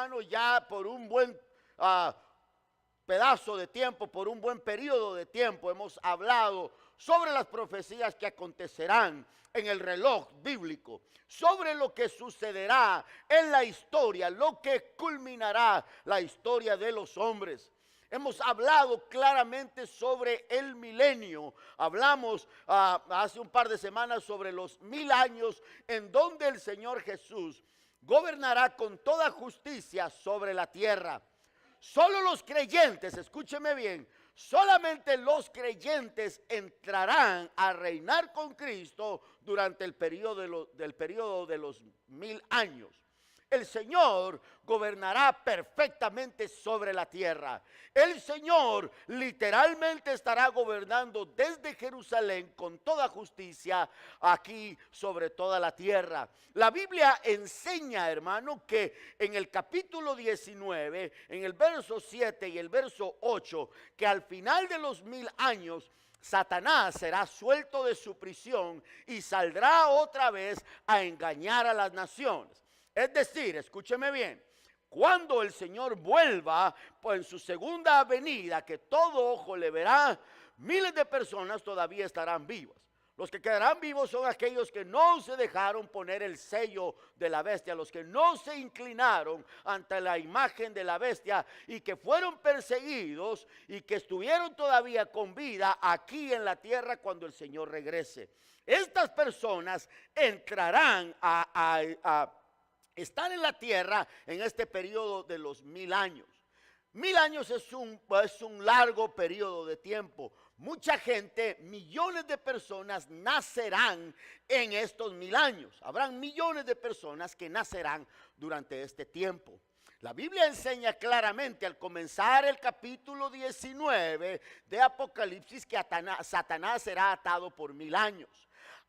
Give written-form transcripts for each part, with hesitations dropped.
hermano, ya por un buen pedazo de tiempo, por un buen periodo de tiempo, hemos hablado sobre las profecías que acontecerán en el reloj bíblico, sobre lo que sucederá en la historia, lo que culminará la historia de los hombres. Hemos hablado claramente sobre el milenio. Hablamos hace un par de semanas sobre los 1000 años en donde el Señor Jesús gobernará con toda justicia sobre la tierra. Solo los creyentes, escúcheme bien, solamente los creyentes entrarán a reinar con Cristo durante el periodo de los 1000 años. El Señor gobernará perfectamente sobre la tierra. El Señor literalmente estará gobernando desde Jerusalén con toda justicia aquí sobre toda la tierra. La Biblia enseña, hermano, que en el capítulo 19, en el verso 7 y el verso 8, que al final de los 1000 años, Satanás será suelto de su prisión y saldrá otra vez a engañar a las naciones. Es decir, escúcheme bien, cuando el Señor vuelva pues, en su segunda venida, que todo ojo le verá, miles de personas todavía estarán vivas. Los que quedarán vivos son aquellos que no se dejaron poner el sello de la bestia, los que no se inclinaron ante la imagen de la bestia y que fueron perseguidos y que estuvieron todavía con vida aquí en la tierra cuando el Señor regrese. Estas personas entrarán están en la tierra en este periodo de los 1000 años. 1000 años es un largo periodo de tiempo. Mucha gente, millones de personas nacerán en estos 1000 años. Habrán millones de personas que nacerán durante este tiempo. La Biblia enseña claramente al comenzar el capítulo 19 de Apocalipsis que Satanás será atado por 1000 años.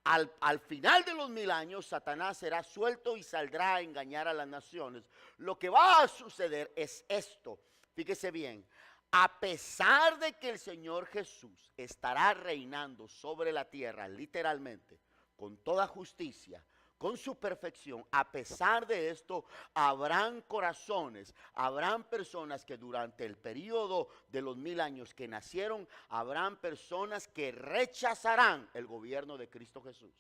Al final de los 1000 años, Satanás será suelto y saldrá a engañar a las naciones. Lo que va a suceder es esto. Fíjese bien, a pesar de que el Señor Jesús estará reinando sobre la tierra, literalmente, con toda justicia, con su perfección, a pesar de esto, habrán corazones, habrán personas que durante el periodo de los 1000 años que nacieron, habrán personas que rechazarán el gobierno de Cristo Jesús.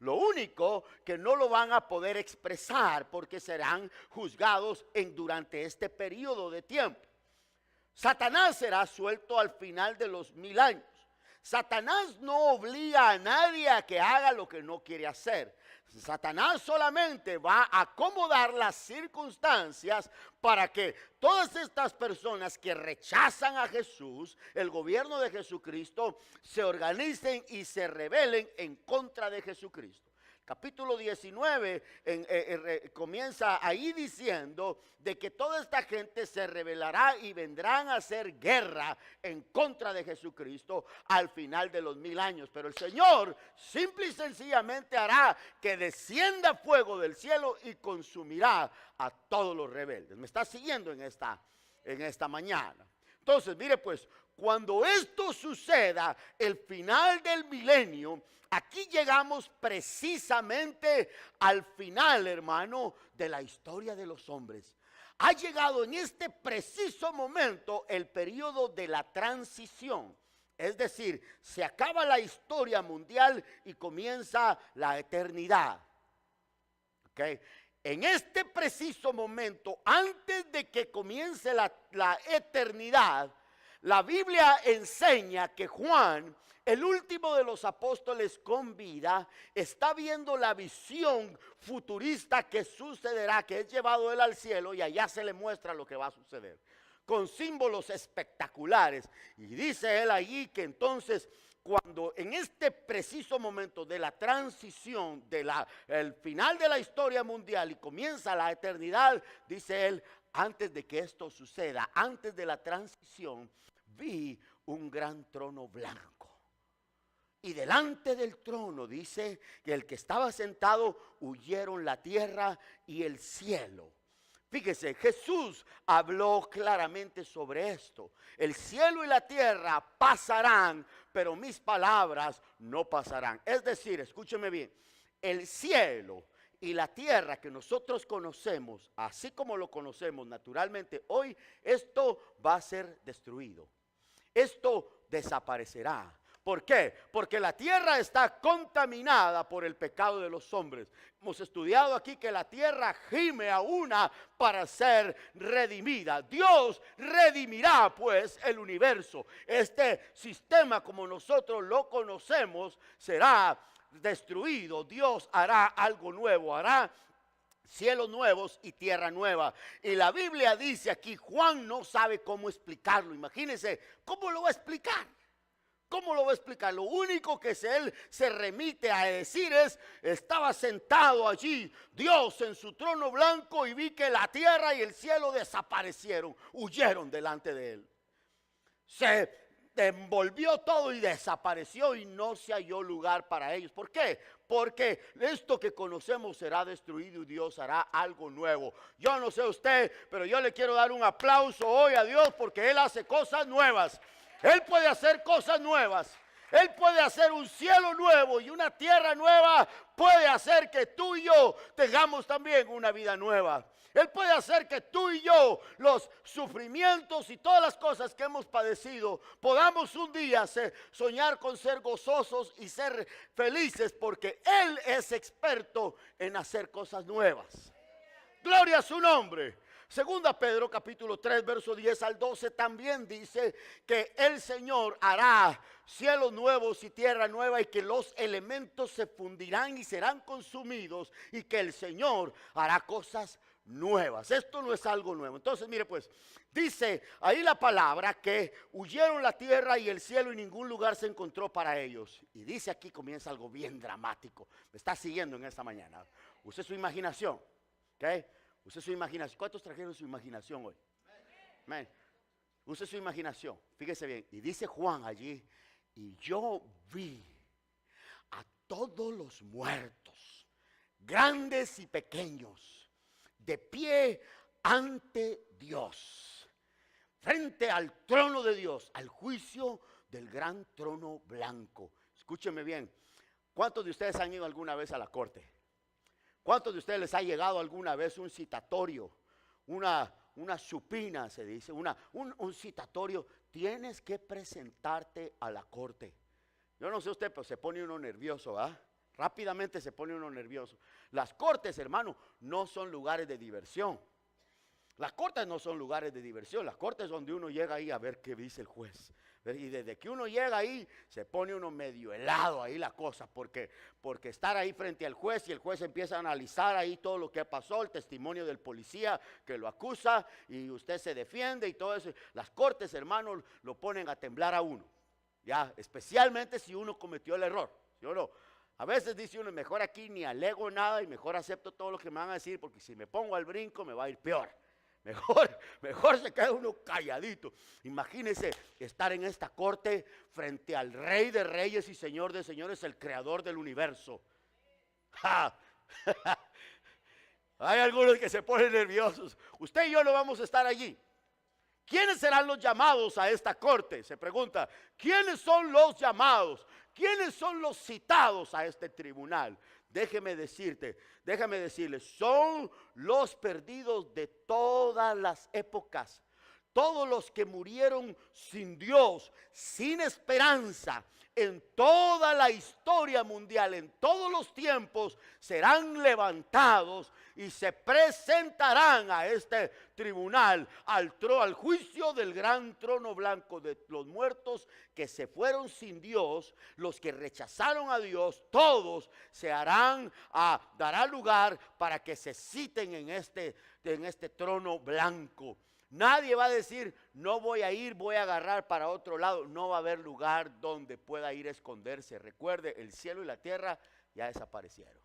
Lo único que no lo van a poder expresar porque serán juzgados durante este periodo de tiempo. Satanás será suelto al final de los 1000 años. Satanás no obliga a nadie a que haga lo que no quiere hacer. Satanás solamente va a acomodar las circunstancias para que todas estas personas que rechazan a Jesús, el gobierno de Jesucristo, se organicen y se rebelen en contra de Jesucristo. Capítulo 19 comienza ahí diciendo de que toda esta gente se rebelará y vendrán a hacer guerra en contra de Jesucristo al final de los 1000 años. Pero el Señor simple y sencillamente hará que descienda fuego del cielo y consumirá a todos los rebeldes. ¿Me está siguiendo en esta mañana? Entonces, mire pues, cuando esto suceda, el final del milenio, aquí llegamos precisamente al final, hermano, de la historia de los hombres. Ha llegado en este preciso momento el periodo de la transición. Es decir, se acaba la historia mundial y comienza la eternidad. ¿Okay? En este preciso momento, antes de que comience la eternidad, la Biblia enseña que Juan, el último de los apóstoles con vida, está viendo la visión futurista que sucederá, que es llevado él al cielo y allá se le muestra lo que va a suceder, con símbolos espectaculares. Y dice él allí que entonces, cuando en este preciso momento de la transición, el final de la historia mundial y comienza la eternidad, dice él, antes de que esto suceda, antes de la transición, vi un gran trono blanco. Y delante del trono, dice que el que estaba sentado, huyeron la tierra y el cielo. Fíjese, Jesús habló claramente sobre esto. El cielo y la tierra pasarán, pero mis palabras no pasarán. Es decir, escúcheme bien, el cielo y la tierra que nosotros conocemos, así como lo conocemos naturalmente hoy, esto va a ser destruido. Esto desaparecerá. ¿Por qué? Porque la tierra está contaminada por el pecado de los hombres. Hemos estudiado aquí que la tierra gime a una para ser redimida. Dios redimirá pues el universo. Este sistema como nosotros lo conocemos será destruido. Dios hará algo nuevo, hará cielos nuevos y tierra nueva. Y la Biblia dice aquí, Juan no sabe cómo explicarlo. Imagínense, ¿cómo lo va a explicar? ¿Cómo lo va a explicar? Lo único que él se remite a decir es, estaba sentado allí Dios en su trono blanco y vi que la tierra y el cielo desaparecieron, huyeron delante de él. Se envolvió todo y desapareció y no se halló lugar para ellos. ¿Por qué? Porque esto que conocemos será destruido y Dios hará algo nuevo. Yo no sé usted, pero yo le quiero dar un aplauso hoy a Dios porque Él hace cosas nuevas. Él puede hacer cosas nuevas. Él puede hacer un cielo nuevo y una tierra nueva. Puede hacer que tú y yo tengamos también una vida nueva. Él puede hacer que tú y yo, los sufrimientos y todas las cosas que hemos padecido, podamos un día soñar con ser gozosos y ser felices, porque Él es experto en hacer cosas nuevas. Gloria a su nombre. Segunda Pedro capítulo 3 verso 10 al 12 también dice que el Señor hará cielos nuevos y tierra nueva y que los elementos se fundirán y serán consumidos y que el Señor hará cosas nuevas. Esto no es algo nuevo. Entonces mire pues, dice ahí la palabra que huyeron la tierra y el cielo y ningún lugar se encontró para ellos. Y dice aquí comienza algo bien dramático. Me está siguiendo en esta mañana. Use su imaginación, ¿ok? Use su imaginación. ¿Cuántos trajeron su imaginación hoy? Amén. Use su imaginación. Fíjese bien. Y dice Juan allí, y yo vi a todos los muertos, grandes y pequeños, de pie ante Dios, frente al trono de Dios, al juicio del gran trono blanco. Escúcheme bien. ¿Cuántos de ustedes han ido alguna vez a la corte? ¿Cuántos de ustedes les ha llegado alguna vez un citatorio? Una supina, se dice, un citatorio. Tienes que presentarte a la corte. Yo no sé usted, pero se pone uno nervioso, ¿ah? Rápidamente se pone uno nervioso. Las cortes, hermano, no son lugares de diversión. Las cortes no son lugares de diversión. Las cortes es donde uno llega ahí a ver qué dice el juez. Y desde que uno llega ahí, se pone uno medio helado ahí la cosa, porque estar ahí frente al juez y el juez empieza a analizar ahí todo lo que pasó, el testimonio del policía que lo acusa y usted se defiende y todo eso. Las cortes, hermanos, lo ponen a temblar a uno, ya, especialmente si uno cometió el error, ¿sí o no? A veces dice uno, mejor aquí ni alego nada y mejor acepto todo lo que me van a decir, porque si me pongo al brinco me va a ir peor. Mejor se queda uno calladito. Imagínese estar en esta corte frente al Rey de Reyes y Señor de Señores, el Creador del universo. ¡Ja! Hay algunos que se ponen nerviosos. Usted y yo no vamos a estar allí. ¿Quiénes serán los llamados a esta corte? Se pregunta. ¿Quiénes son los llamados? ¿Quiénes son los citados a este tribunal? Déjeme decirles, son los perdidos de todas las épocas. Todos los que murieron sin Dios, sin esperanza, en toda la historia mundial, en todos los tiempos, serán levantados y se presentarán a este tribunal, al juicio del gran trono blanco de los muertos que se fueron sin Dios, los que rechazaron a Dios, todos se dará lugar para que se citen en este trono blanco. Nadie va a decir, no voy a ir, voy a agarrar para otro lado. No va a haber lugar donde pueda ir a esconderse. Recuerde, el cielo y la tierra ya desaparecieron.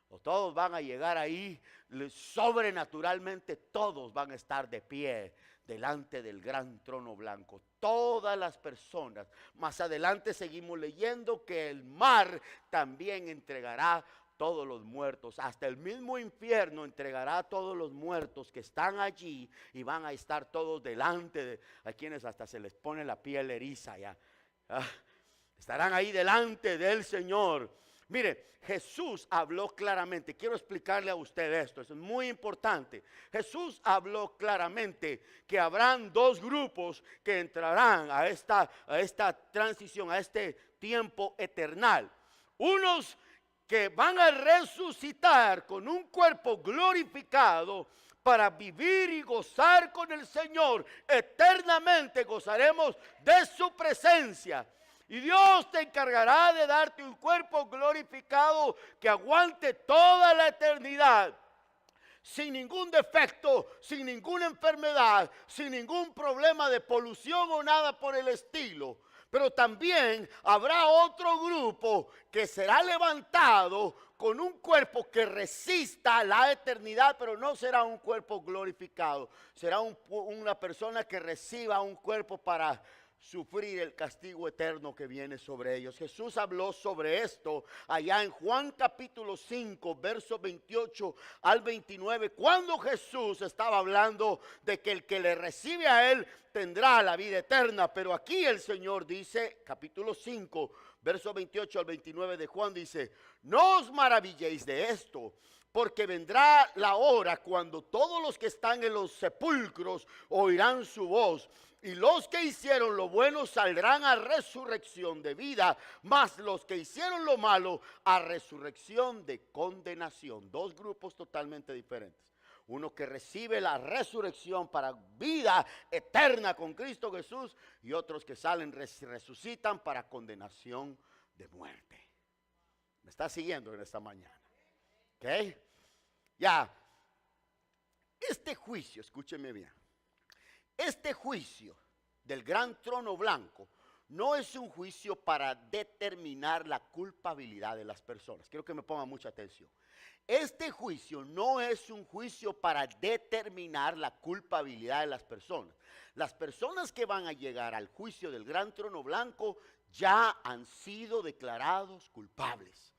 O todos van a llegar ahí, sobrenaturalmente todos van a estar de pie delante del gran trono blanco. Todas las personas. Más adelante seguimos leyendo que el mar también entregará todos los muertos, hasta el mismo infierno entregará a todos los muertos que están allí y van a estar todos delante a quienes hasta se les pone la piel eriza ya. Estarán ahí delante del Señor. Mire, Jesús habló claramente. Quiero explicarle a usted esto, eso es muy importante. Jesús habló claramente que habrán dos grupos que entrarán a esta transición, a este tiempo eternal. Unos que van a resucitar con un cuerpo glorificado para vivir y gozar con el Señor. Eternamente gozaremos de su presencia. Y Dios te encargará de darte un cuerpo glorificado que aguante toda la eternidad, sin ningún defecto, sin ninguna enfermedad, sin ningún problema de polución o nada por el estilo. Pero también habrá otro grupo que será levantado con un cuerpo que resista la eternidad, pero no será un cuerpo glorificado. Será una persona que reciba un cuerpo para sufrir el castigo eterno que viene sobre ellos. Jesús habló sobre esto allá en Juan capítulo 5, versos 28 al 29, cuando Jesús estaba hablando de que el que le recibe a él tendrá la vida eterna. Pero aquí el Señor dice, capítulo 5, versos 28 al 29 de Juan, dice: no os maravilléis de esto, porque vendrá la hora cuando todos los que están en los sepulcros oirán su voz, y los que hicieron lo bueno saldrán a resurrección de vida, mas los que hicieron lo malo a resurrección de condenación. Dos grupos totalmente diferentes. Uno que recibe la resurrección para vida eterna con Cristo Jesús, y otros que salen, resucitan para condenación de muerte. ¿Me está siguiendo en esta mañana? ¿Ok? Ya, este juicio, escúcheme bien, este juicio del gran trono blanco no es un juicio para determinar la culpabilidad de las personas. Quiero que me pongan mucha atención. Este juicio no es un juicio para determinar la culpabilidad de las personas. Las personas que van a llegar al juicio del gran trono blanco ya han sido declarados culpables.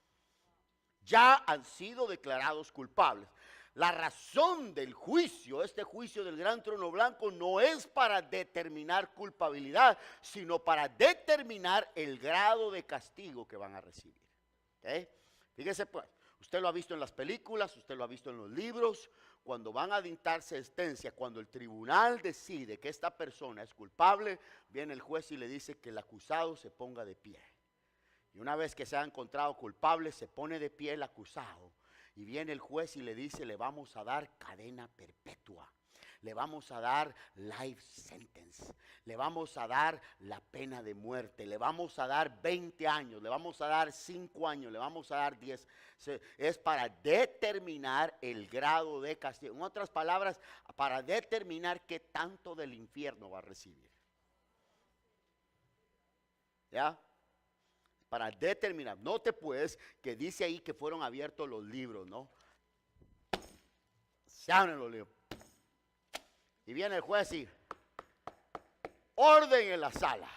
Ya han sido declarados culpables. La razón del juicio, este juicio del gran trono blanco, no es para determinar culpabilidad, sino para determinar el grado de castigo que van a recibir. ¿Okay? Fíjese pues, usted lo ha visto en las películas, usted lo ha visto en los libros. Cuando van a dictar sentencia, cuando el tribunal decide que esta persona es culpable, viene el juez y le dice que el acusado se ponga de pie. Y una vez que se ha encontrado culpable, se pone de pie el acusado. Y viene el juez y le dice: le vamos a dar cadena perpetua, le vamos a dar life sentence, le vamos a dar la pena de muerte, le vamos a dar 20 años, le vamos a dar 5 años, le vamos a dar 10. Es para determinar el grado de castigo. En otras palabras, para determinar qué tanto del infierno va a recibir. ¿Ya? Para determinar. Note pues que dice ahí que fueron abiertos los libros, ¿no? Se abren los libros. Y viene el juez y orden en la sala.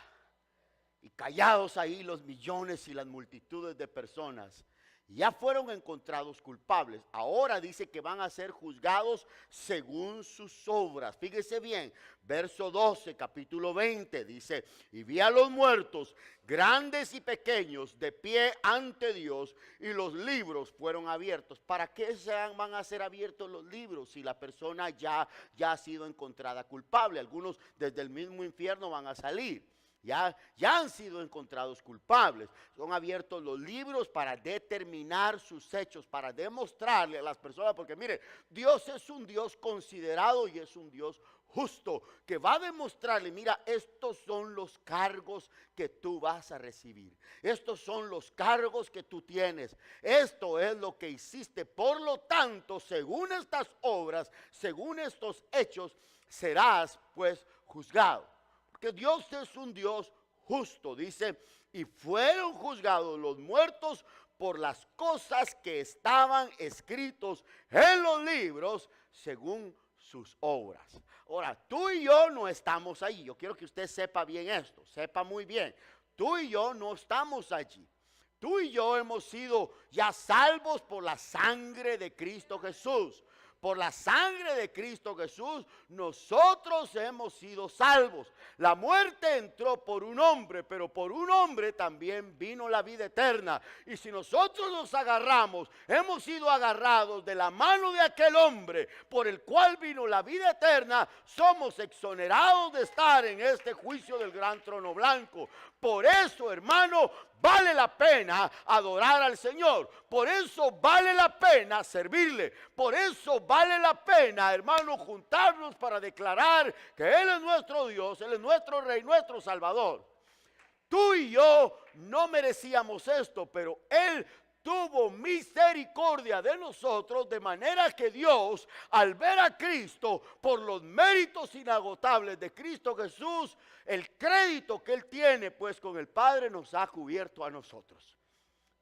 Y callados ahí los millones y las multitudes de personas. Ya fueron encontrados culpables. Ahora dice que van a ser juzgados según sus obras. Fíjese bien, verso 12, capítulo 20, dice: y vi a los muertos, grandes y pequeños, de pie ante Dios, y los libros fueron abiertos. ¿Para qué van a ser abiertos los libros si la persona ya ha sido encontrada culpable? Algunos desde el mismo infierno van a salir. Ya han sido encontrados culpables. Son abiertos los libros para determinar sus hechos, para demostrarle a las personas, porque mire, Dios es un Dios considerado y es un Dios justo, que va a demostrarle: mira, estos son los cargos que tú vas a recibir. Estos son los cargos que tú tienes. Esto es lo que hiciste. Por lo tanto, según estas obras, según estos hechos, serás pues juzgado. Que Dios es un Dios justo, dice: y fueron juzgados los muertos por las cosas que estaban escritos en los libros según sus obras. Ahora, tú y yo no estamos allí. Yo quiero que usted sepa bien esto, sepa muy bien. Tú y yo no estamos allí. Tú y yo hemos sido ya salvos por la sangre de Cristo Jesús. Por la sangre de Cristo Jesús, nosotros hemos sido salvos. La muerte entró por un hombre, pero por un hombre también vino la vida eterna. Y si nosotros nos agarramos, hemos sido agarrados de la mano de aquel hombre por el cual vino la vida eterna, somos exonerados de estar en este juicio del gran trono blanco. Por eso, hermano, vale la pena adorar al Señor. Por eso vale la pena servirle. Por eso vale la pena, hermano, juntarnos para declarar que Él es nuestro Dios, Él es nuestro Rey, nuestro Salvador. Tú y yo no merecíamos esto, pero Él tuvo misericordia de nosotros, de manera que Dios, al ver a Cristo, por los méritos inagotables de Cristo Jesús, el crédito que Él tiene pues con el Padre, nos ha cubierto a nosotros.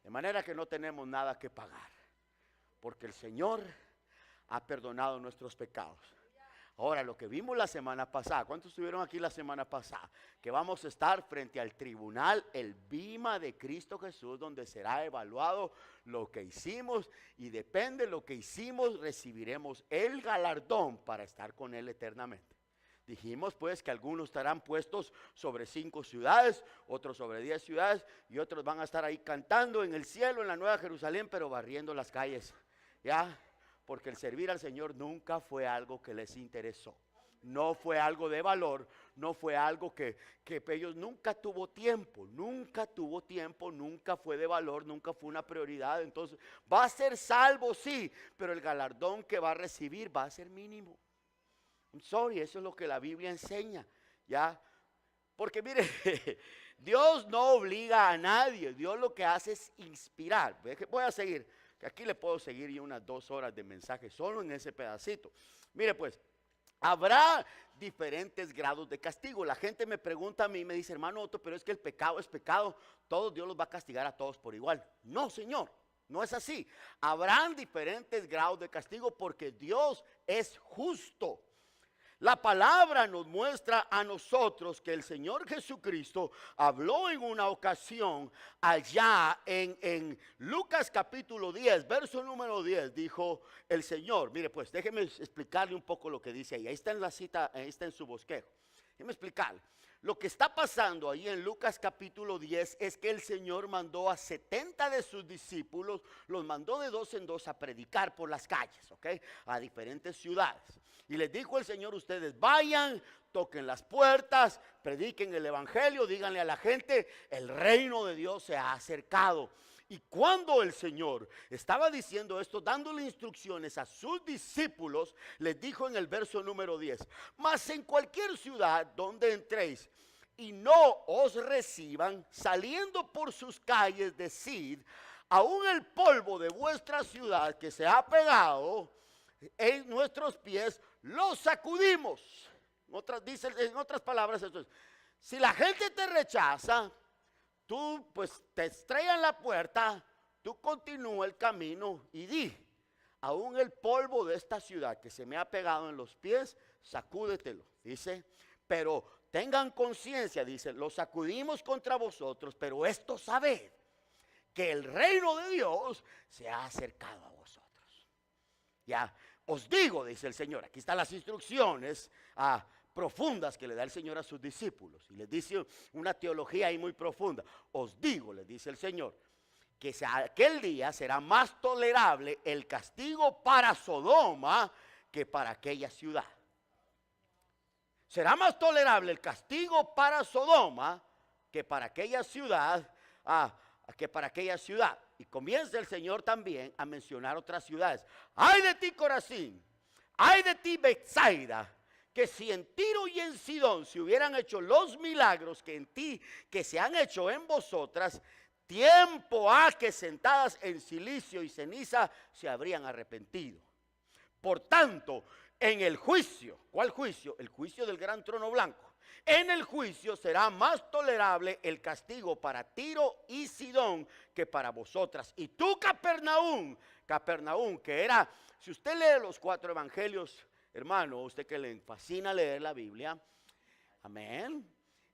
De manera que no tenemos nada que pagar, porque el Señor ha perdonado nuestros pecados. Ahora, lo que vimos la semana pasada, ¿cuántos estuvieron aquí la semana pasada? Que vamos a estar frente al tribunal, el bima de Cristo Jesús, donde será evaluado lo que hicimos, y depende de lo que hicimos, recibiremos el galardón para estar con Él eternamente. Dijimos pues que algunos estarán puestos sobre 5 ciudades, otros sobre 10 ciudades, y otros van a estar ahí cantando en el cielo, en la Nueva Jerusalén, pero barriendo las calles, ¿ya? Porque el servir al Señor nunca fue algo que les interesó. No fue algo de valor, no fue algo que ellos nunca tuvo tiempo, nunca fue de valor, nunca fue una prioridad. Entonces, va a ser salvo, sí, pero el galardón que va a recibir va a ser mínimo. I'm sorry, eso es lo que la Biblia enseña, ¿ya? Porque mire, Dios no obliga a nadie, Dios lo que hace es inspirar. Voy a seguir. Aquí le puedo seguir y unas 2 horas de mensaje solo en ese pedacito. Mire pues, habrá diferentes grados de castigo. La gente me pregunta a mí, me dice, hermano Otto, pero es que el pecado es pecado, todos Dios los va a castigar a todos por igual. No, Señor, no es así. Habrán diferentes grados de castigo porque Dios es justo. La palabra nos muestra a nosotros que el Señor Jesucristo habló en una ocasión allá en Lucas capítulo 10, verso número 10, dijo el Señor. Mire pues, déjeme explicarle un poco lo que dice ahí. Ahí está en la cita, ahí está en su bosquejo. Déjeme explicarle. Lo que está pasando ahí en Lucas capítulo 10 es que el Señor mandó a 70 de sus discípulos, los mandó de 2 en 2 a predicar por las calles, ¿ok? A diferentes ciudades. Y les dijo el Señor, ustedes vayan, toquen las puertas, prediquen el evangelio, díganle a la gente, el reino de Dios se ha acercado. Y cuando el Señor estaba diciendo esto, dándole instrucciones a sus discípulos, les dijo en el verso número 10, mas en cualquier ciudad donde entréis y no os reciban, saliendo por sus calles, decid, aún el polvo de vuestra ciudad que se ha pegado en nuestros pies, lo sacudimos. En otras palabras, esto es, si la gente te rechaza, tú pues te estrellan la puerta, tú continúa el camino y di, aún el polvo de esta ciudad que se me ha pegado en los pies, sacúdetelo, dice, pero tengan conciencia, dice, lo sacudimos contra vosotros, pero esto sabed, que el reino de Dios se ha acercado a vosotros. Ya, os digo, dice el Señor, aquí están las instrucciones profundas que le da el Señor a sus discípulos. Y les dice una teología ahí muy profunda. Os digo, les dice el Señor, que aquel día será más tolerable el castigo para Sodoma que para aquella ciudad. Será más tolerable el castigo para Sodoma que para aquella ciudad, Y comienza el Señor también a mencionar otras ciudades. Ay de ti, Corazín, ay de ti, Betsaida, que si en Tiro y en Sidón se hubieran hecho los milagros que se han hecho en vosotras, tiempo ha que sentadas en silicio y ceniza se habrían arrepentido. Por tanto, en el juicio, ¿cuál juicio? El juicio del gran trono blanco. En el juicio será más tolerable el castigo para Tiro y Sidón que para vosotras. Y tú, Capernaum, que era, si usted lee los 4 evangelios, hermano, a usted que le fascina leer la Biblia, amén,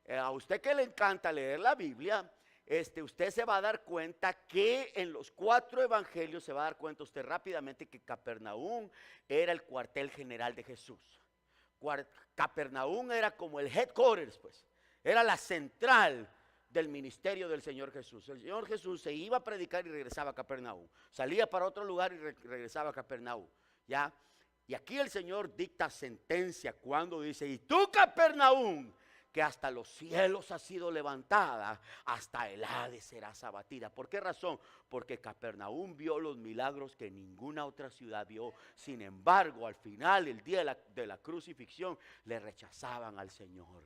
a usted que le encanta leer la Biblia, usted se va a dar cuenta que en los 4 evangelios se va a dar cuenta usted rápidamente que Capernaum era el cuartel general de Jesús. Capernaum era como el headquarters, pues, era la central del ministerio del Señor Jesús. El Señor Jesús se iba a predicar y regresaba a Capernaum. Salía para otro lugar y regresaba a Capernaum. ¿Ya? Y aquí el Señor dicta sentencia cuando dice, y tú Capernaum, que hasta los cielos has sido levantada, hasta el Hades serás abatida. ¿Por qué razón? Porque Capernaum vio los milagros que ninguna otra ciudad vio. Sin embargo, al final, el día de la crucifixión, le rechazaban al Señor.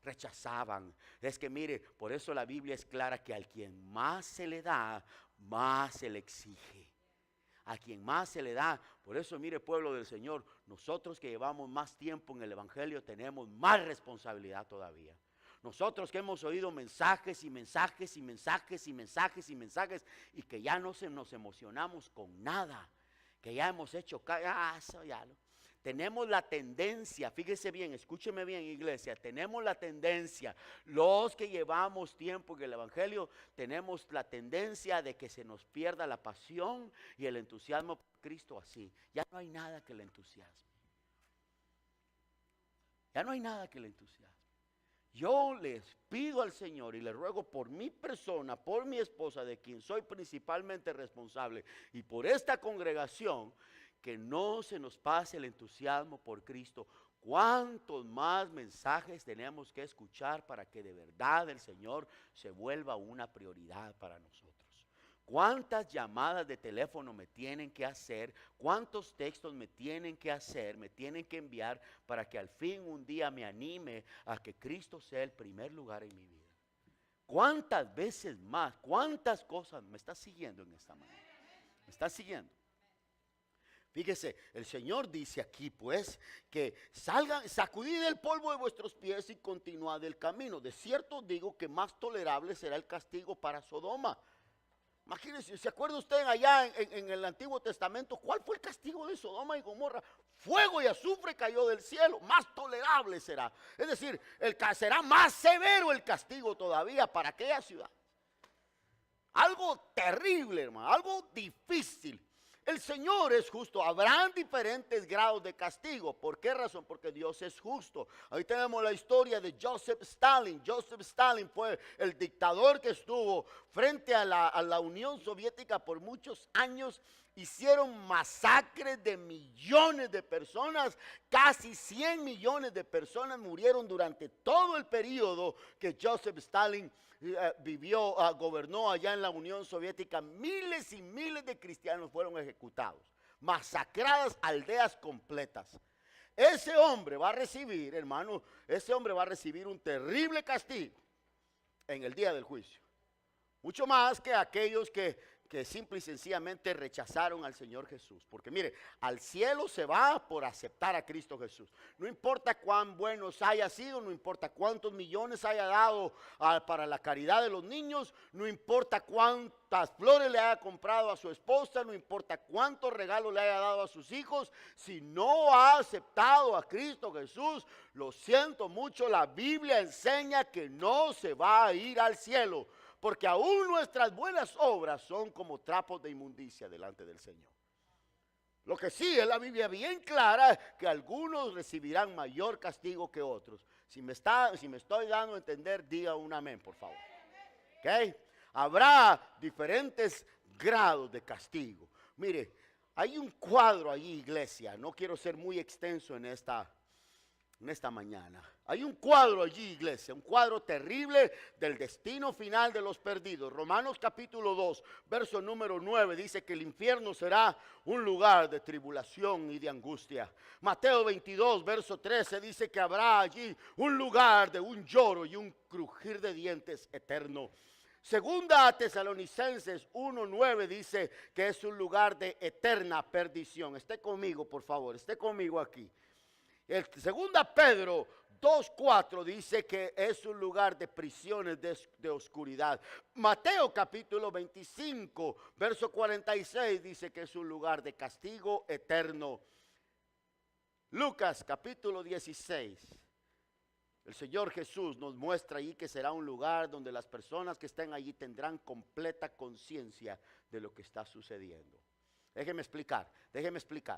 Rechazaban. Es que mire, por eso la Biblia es clara que al quien más se le da, más se le exige. A quien más se le da. Por eso mire, pueblo del Señor, nosotros que llevamos más tiempo en el evangelio tenemos más responsabilidad todavía. Nosotros que hemos oído mensajes y mensajes y mensajes y mensajes y mensajes y que ya no nos emocionamos con nada, que ya hemos hecho, eso ya lo. Tenemos la tendencia, fíjese bien, escúcheme bien, iglesia, tenemos la tendencia, los que llevamos tiempo en el evangelio, tenemos la tendencia de que se nos pierda la pasión y el entusiasmo por Cristo así. Ya no hay nada que le entusiasme. Ya no hay nada que le entusiasme. Yo les pido al Señor y le ruego por mi persona, por mi esposa, de quien soy principalmente responsable, y por esta congregación, que no se nos pase el entusiasmo por Cristo. ¿Cuántos más mensajes tenemos que escuchar para que de verdad el Señor se vuelva una prioridad para nosotros? ¿Cuántas llamadas de teléfono me tienen que hacer? ¿Cuántos textos me tienen que hacer? Me tienen que enviar para que al fin un día me anime a que Cristo sea el primer lugar en mi vida. ¿Cuántas veces más? ¿Cuántas cosas me está siguiendo en esta manera? ¿Me está siguiendo? Fíjese, el Señor dice aquí pues que salgan, sacudid el polvo de vuestros pies y continuad el camino. De cierto digo que más tolerable será el castigo para Sodoma. Imagínense, ¿se acuerda usted allá en el Antiguo Testamento? ¿Cuál fue el castigo de Sodoma y Gomorra? Fuego y azufre cayó del cielo, más tolerable será. Es decir, será más severo el castigo todavía para aquella ciudad. Algo terrible, hermano, algo difícil. El Señor es justo. Habrán diferentes grados de castigo. ¿Por qué razón? Porque Dios es justo. Ahí tenemos la historia de Joseph Stalin. Joseph Stalin fue el dictador que estuvo frente a la Unión Soviética por muchos años. Hicieron masacres de millones de personas. Casi 100 millones de personas murieron durante todo el periodo que Joseph Stalin gobernó allá en la Unión Soviética. Miles y miles de cristianos fueron ejecutados, masacradas aldeas completas. Ese hombre va a recibir, hermano, ese hombre va a recibir un terrible castigo en el día del juicio. Mucho más que aquellos que simple y sencillamente rechazaron al Señor Jesús. Porque mire, al cielo se va por aceptar a Cristo Jesús. No importa cuán buenos haya sido, no importa cuántos millones haya dado para la caridad de los niños, no importa cuántas flores le haya comprado a su esposa, no importa cuántos regalos le haya dado a sus hijos, si no ha aceptado a Cristo Jesús, lo siento mucho, la Biblia enseña que no se va a ir al cielo. Porque aún nuestras buenas obras son como trapos de inmundicia delante del Señor. Lo que sí es la Biblia bien clara, que algunos recibirán mayor castigo que otros. Si me estoy dando a entender, diga un amén, por favor. ¿Ok? Habrá diferentes grados de castigo. Mire, hay un cuadro allí, iglesia. No quiero ser muy extenso en esta mañana. Hay un cuadro allí, iglesia, un cuadro terrible del destino final de los perdidos. Romanos capítulo 2, verso número 9 dice que el infierno será un lugar de tribulación y de angustia. Mateo 22, verso 13 dice que habrá allí un lugar de un lloro y un crujir de dientes eterno. Segunda a Tesalonicenses 1:9 dice que es un lugar de eterna perdición. Esté conmigo, por favor, esté conmigo aquí. El segunda Pedro 2:4 dice que es un lugar de prisiones de oscuridad. Mateo capítulo 25, verso 46 dice que es un lugar de castigo eterno. Lucas capítulo 16, El Señor Jesús nos muestra allí que será un lugar donde las personas que estén allí tendrán completa conciencia de lo que está sucediendo. Déjeme explicar,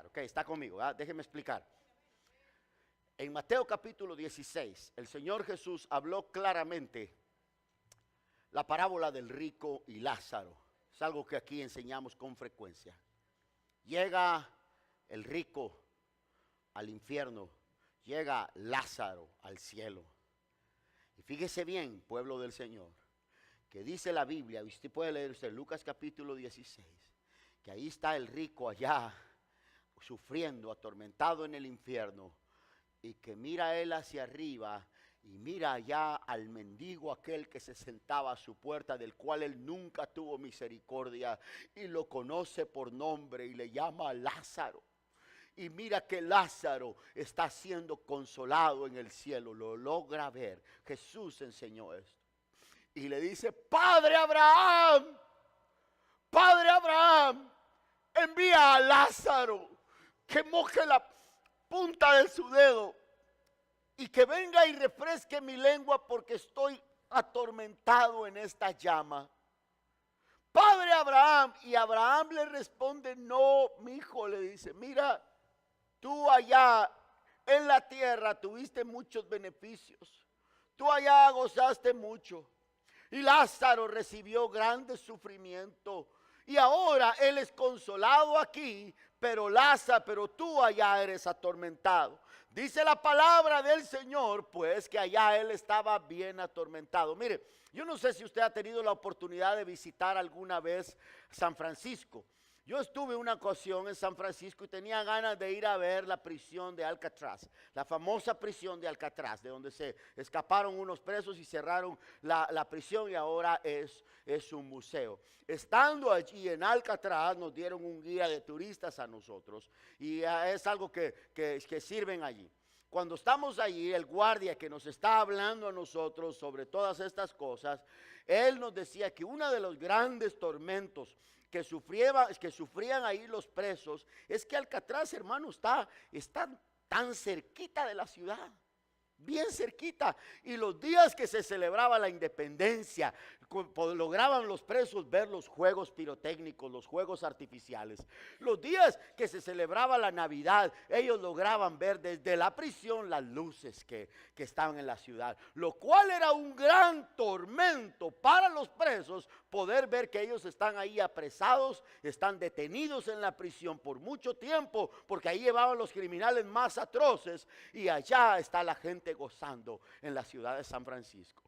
ok, está conmigo, ¿verdad? Déjeme explicar. En Mateo capítulo 16, el Señor Jesús habló claramente la parábola del rico y Lázaro. Es algo que aquí enseñamos con frecuencia. Llega el rico al infierno, llega Lázaro al cielo. Y fíjese bien, pueblo del Señor, que dice la Biblia, usted puede leer usted Lucas capítulo 16, que ahí está el rico allá sufriendo, atormentado en el infierno, y que mira él hacia arriba y mira allá al mendigo aquel que se sentaba a su puerta, del cual él nunca tuvo misericordia, y lo conoce por nombre y le llama Lázaro. Y mira que Lázaro está siendo consolado en el cielo, lo logra ver. Jesús enseñó esto. Y le dice: Padre Abraham, envía a Lázaro que moje la punta de su dedo y que venga y refresque mi lengua, porque estoy atormentado en esta llama. Padre Abraham. Y Abraham le responde: no, mi hijo, le dice, mira, tú allá en la tierra tuviste muchos beneficios, tú allá gozaste mucho, y Lázaro recibió grande sufrimiento, y ahora él es consolado aquí, pero tú allá eres atormentado. Dice la palabra del Señor, pues, que allá él estaba bien atormentado. Mire, yo no sé si usted ha tenido la oportunidad de visitar alguna vez San Francisco. Yo estuve una ocasión en San Francisco y tenía ganas de ir a ver la prisión de Alcatraz, la famosa prisión de Alcatraz, de donde se escaparon unos presos y cerraron la prisión, y ahora es un museo. Estando allí en Alcatraz nos dieron un guía de turistas a nosotros, y es algo que sirven allí. Cuando estamos allí, el guardia que nos está hablando a nosotros sobre todas estas cosas, él nos decía que uno de los grandes tormentos que sufrían ahí los presos es que Alcatraz, hermano, está tan cerquita de la ciudad, bien cerquita, y los días que se celebraba la independencia, lograban los presos ver los juegos pirotécnicos, los juegos artificiales. Los días que se celebraba la Navidad, ellos lograban ver desde la prisión las luces que estaban en la ciudad, lo cual era un gran tormento para los presos, poder ver que ellos están ahí apresados, están detenidos en la prisión por mucho tiempo, porque ahí llevaban los criminales más atroces, y allá está la gente gozando en la ciudad de San Francisco.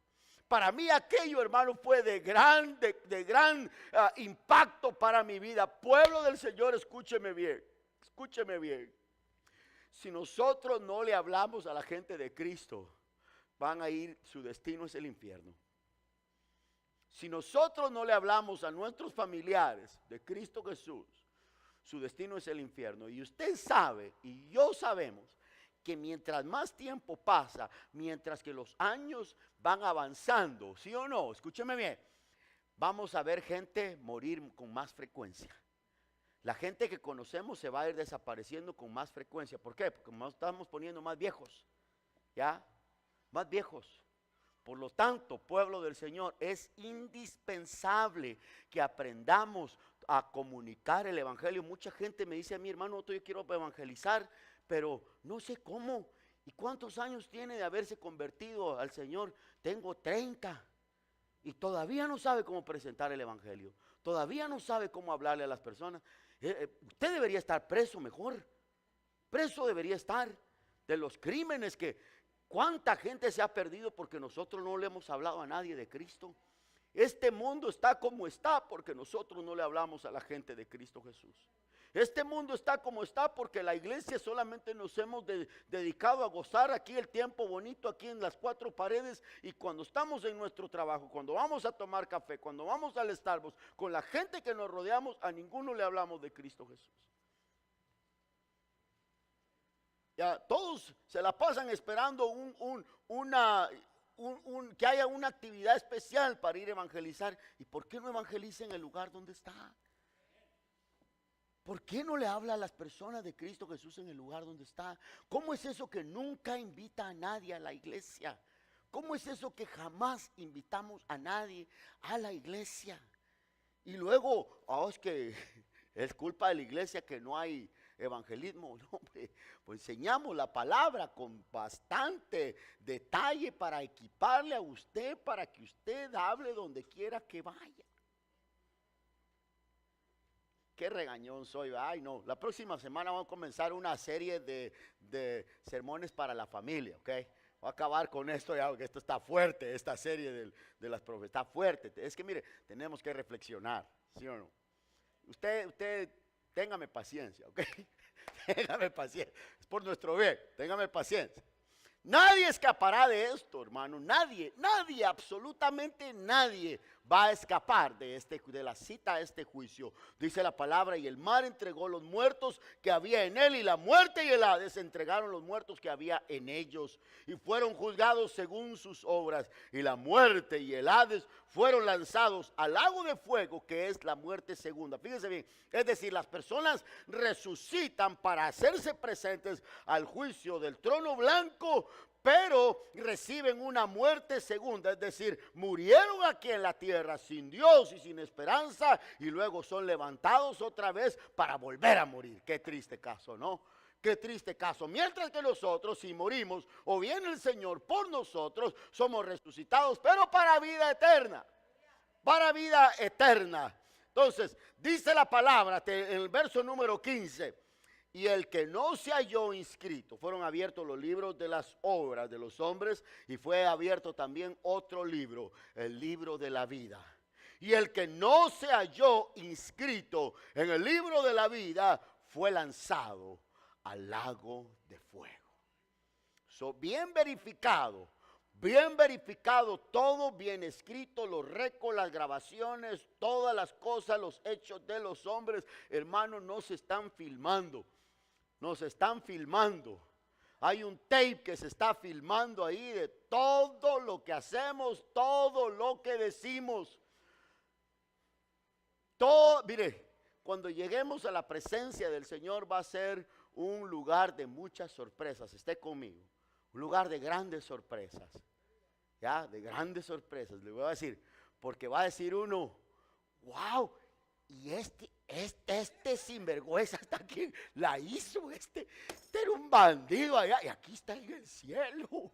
Para mí aquello, hermano, fue de gran impacto para mi vida. Pueblo del Señor, escúcheme bien, escúcheme bien. Si nosotros no le hablamos a la gente de Cristo, su destino es el infierno. Si nosotros no le hablamos a nuestros familiares de Cristo Jesús, su destino es el infierno. Y usted sabe, y yo sabemos, que mientras más tiempo pasa, mientras que los años van avanzando, ¿sí o no? Escúcheme bien, vamos a ver gente morir con más frecuencia. La gente que conocemos se va a ir desapareciendo con más frecuencia. ¿Por qué? Porque nos estamos poniendo más viejos, ¿ya? Más viejos. Por lo tanto, pueblo del Señor, es indispensable que aprendamos a comunicar el evangelio. Mucha gente me dice a mí: hermano, yo quiero evangelizar, pero no sé cómo. ¿Y cuántos años tiene de haberse convertido al Señor? Tengo 30 y todavía no sabe cómo presentar el evangelio, todavía no sabe cómo hablarle a las personas. Usted debería estar preso mejor, preso debería estar de los crímenes ¿cuánta gente se ha perdido porque nosotros no le hemos hablado a nadie de Cristo? Este mundo está como está porque nosotros no le hablamos a la gente de Cristo Jesús. Este mundo está como está porque la iglesia solamente nos hemos dedicado a gozar aquí el tiempo bonito, aquí en las cuatro paredes, y cuando estamos en nuestro trabajo, cuando vamos a tomar café, cuando vamos al Starbucks, con la gente que nos rodeamos, a ninguno le hablamos de Cristo Jesús. Ya, todos se la pasan esperando que haya una actividad especial para ir a evangelizar. ¿Y por qué no evangeliza en el lugar donde está? ¿Por qué no le habla a las personas de Cristo Jesús en el lugar donde está? ¿Cómo es eso que nunca invita a nadie a la iglesia? ¿Cómo es eso que jamás invitamos a nadie a la iglesia? Y luego, es que es culpa de la iglesia que no hay evangelismo. No, hombre, pues enseñamos la palabra con bastante detalle para equiparle a usted, para que usted hable donde quiera que vaya. Qué regañón soy. Ay, no, la próxima semana vamos a comenzar una serie de sermones para la familia, ¿ok? Voy a acabar con esto ya, porque esto está fuerte, esta serie de las profecías, está fuerte. Es que mire, tenemos que reflexionar, ¿sí o no? Usted, téngame paciencia, ¿ok? Téngame paciencia, es por nuestro bien, téngame paciencia. Nadie escapará de esto, hermano, nadie, absolutamente nadie va a escapar de la cita a este juicio. Dice la palabra, y el mar entregó los muertos que había en él, y la muerte y el Hades entregaron los muertos que había en ellos, y fueron juzgados según sus obras, y la muerte y el Hades fueron lanzados al lago de fuego, que es la muerte segunda. Fíjense bien, es decir, las personas resucitan para hacerse presentes al juicio del trono blanco, pero reciben una muerte segunda, es decir, murieron aquí en la tierra sin Dios y sin esperanza, y luego son levantados otra vez para volver a morir. Qué triste caso, ¿no? Qué triste caso. Mientras que nosotros, si morimos o viene el Señor por nosotros, somos resucitados, pero para vida eterna. Para vida eterna. Entonces, dice la palabra en el verso número 15. Y el que no se halló inscrito, fueron abiertos los libros de las obras de los hombres, y fue abierto también otro libro, el libro de la vida. Y el que no se halló inscrito en el libro de la vida fue lanzado al lago de fuego. Bien verificado, todo bien escrito, los récords, las grabaciones, todas las cosas, los hechos de los hombres, hermanos, no se están filmando. Nos están filmando. Hay un tape que se está filmando ahí de todo lo que hacemos, todo lo que decimos. Todo, mire, cuando lleguemos a la presencia del Señor va a ser un lugar de muchas sorpresas. Esté conmigo. Un lugar de grandes sorpresas. Ya, de grandes sorpresas. Le voy a decir, porque va a decir uno, wow, y este sinvergüenza hasta aquí la hizo, este era un bandido allá y aquí está en el cielo.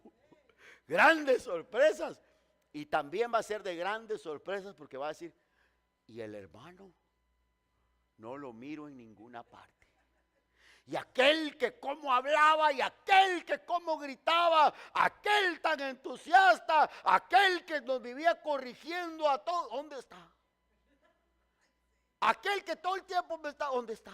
Grandes sorpresas. Y también va a ser de grandes sorpresas porque va a decir, y el hermano no lo miro en ninguna parte. Y aquel que como hablaba, y aquel que como gritaba, aquel tan entusiasta, aquel que nos vivía corrigiendo a todos, ¿dónde está? Aquel que todo el tiempo me está, ¿dónde está?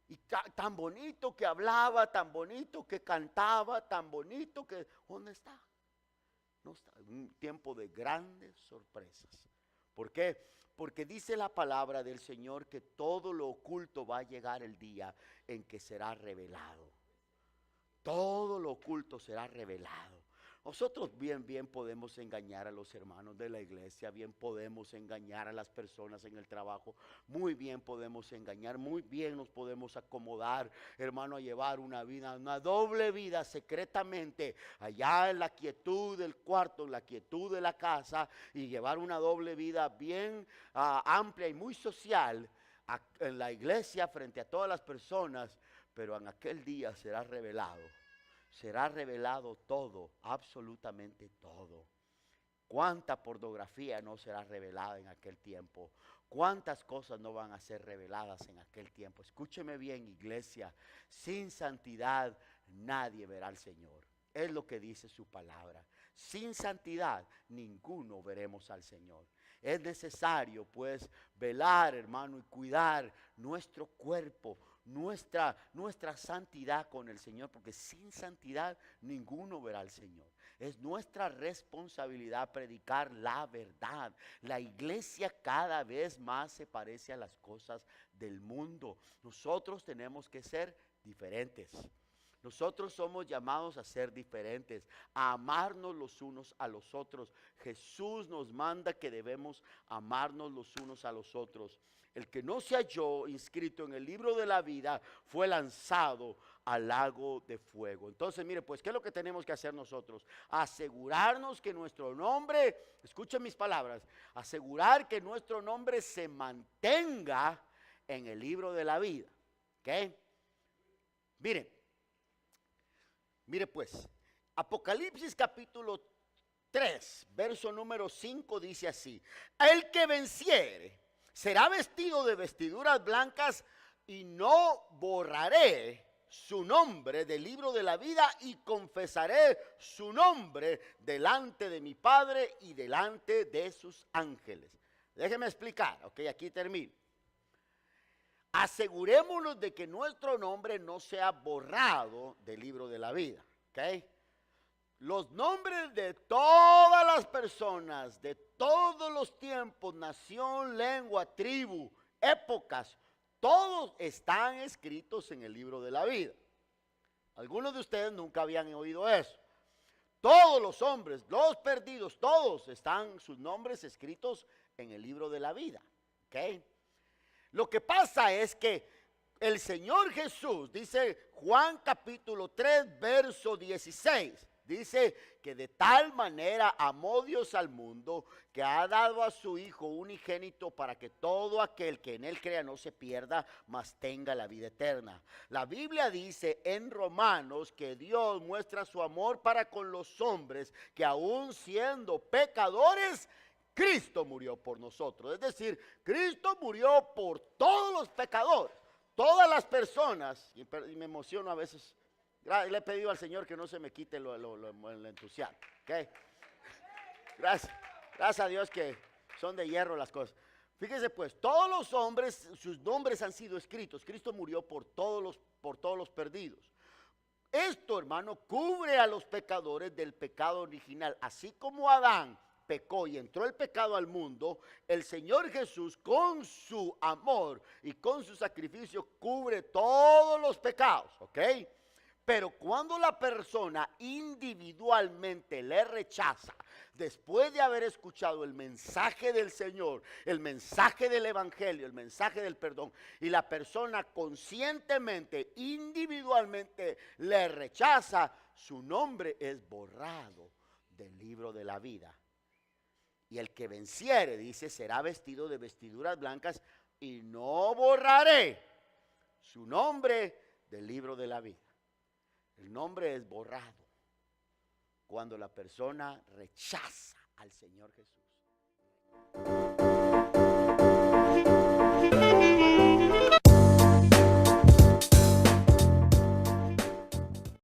Y tan bonito que hablaba, tan bonito que cantaba, tan bonito que, ¿dónde está? No está. Un tiempo de grandes sorpresas. ¿Por qué? Porque dice la palabra del Señor que todo lo oculto va a llegar el día en que será revelado. Todo lo oculto será revelado. Nosotros bien podemos engañar a los hermanos de la iglesia, bien podemos engañar a las personas en el trabajo, muy bien podemos engañar, muy bien nos podemos acomodar, hermano, a llevar una vida, una doble vida secretamente, allá en la quietud del cuarto, en la quietud de la casa, y llevar una doble vida bien amplia y muy social en la iglesia frente a todas las personas, pero en aquel día será revelado. Será revelado todo, absolutamente todo. ¿Cuánta pornografía no será revelada en aquel tiempo? ¿Cuántas cosas no van a ser reveladas en aquel tiempo? Escúcheme bien, iglesia, sin santidad nadie verá al Señor. Es lo que dice su palabra. Sin santidad ninguno veremos al Señor. Es necesario pues velar, hermano, y cuidar nuestro cuerpo, nuestra santidad con el Señor, porque sin santidad ninguno verá al Señor. Es nuestra responsabilidad predicar la verdad. La iglesia cada vez más se parece a las cosas del mundo. Nosotros tenemos que ser diferentes. Nosotros somos llamados a ser diferentes, a amarnos los unos a los otros. Jesús nos manda que debemos amarnos los unos a los otros. El que no se halló inscrito en el libro de la vida fue lanzado al lago de fuego. Entonces, mire, pues, ¿qué es lo que tenemos que hacer nosotros? Asegurarnos que nuestro nombre, escuchen mis palabras, asegurar que nuestro nombre se mantenga en el libro de la vida. ¿Ok? Mire pues, Apocalipsis capítulo 3, verso número 5 dice así: el que venciere será vestido de vestiduras blancas y no borraré su nombre del libro de la vida y confesaré su nombre delante de mi Padre y delante de sus ángeles. Déjeme explicar, ok, aquí termino. Asegurémonos de que nuestro nombre no sea borrado del libro de la vida, ¿ok? Los nombres de todas las personas, de todos los tiempos, nación, lengua, tribu, épocas, todos están escritos en el libro de la vida. Algunos de ustedes nunca habían oído eso. Todos los hombres, los perdidos, todos están sus nombres escritos en el libro de la vida, ¿ok? Lo que pasa es que el Señor Jesús, dice Juan capítulo 3, verso 16, dice que de tal manera amó Dios al mundo que ha dado a su Hijo unigénito para que todo aquel que en él crea no se pierda, mas tenga la vida eterna. La Biblia dice en Romanos que Dios muestra su amor para con los hombres, que aún siendo pecadores, Cristo murió por nosotros. Es decir, Cristo murió por todos los pecadores, todas las personas. Y me emociono a veces. Le he pedido al Señor que no se me quite el entusiasmo. ¿Okay? Gracias a Dios que son de hierro las cosas. Fíjese pues, todos los hombres, sus nombres han sido escritos. Cristo murió por todos los perdidos. Esto, hermano, cubre a los pecadores del pecado original. Así como Adán pecó y entró el pecado al mundo, el Señor Jesús con su amor y con su sacrificio cubre todos los pecados, ¿ok? Pero cuando la persona individualmente le rechaza, después de haber escuchado el mensaje del Señor, el mensaje del Evangelio, el mensaje del perdón, y la persona conscientemente, individualmente le rechaza, su nombre es borrado del libro de la vida. Y el que venciere, dice, será vestido de vestiduras blancas y no borraré su nombre del libro de la vida. El nombre es borrado cuando la persona rechaza al Señor Jesús.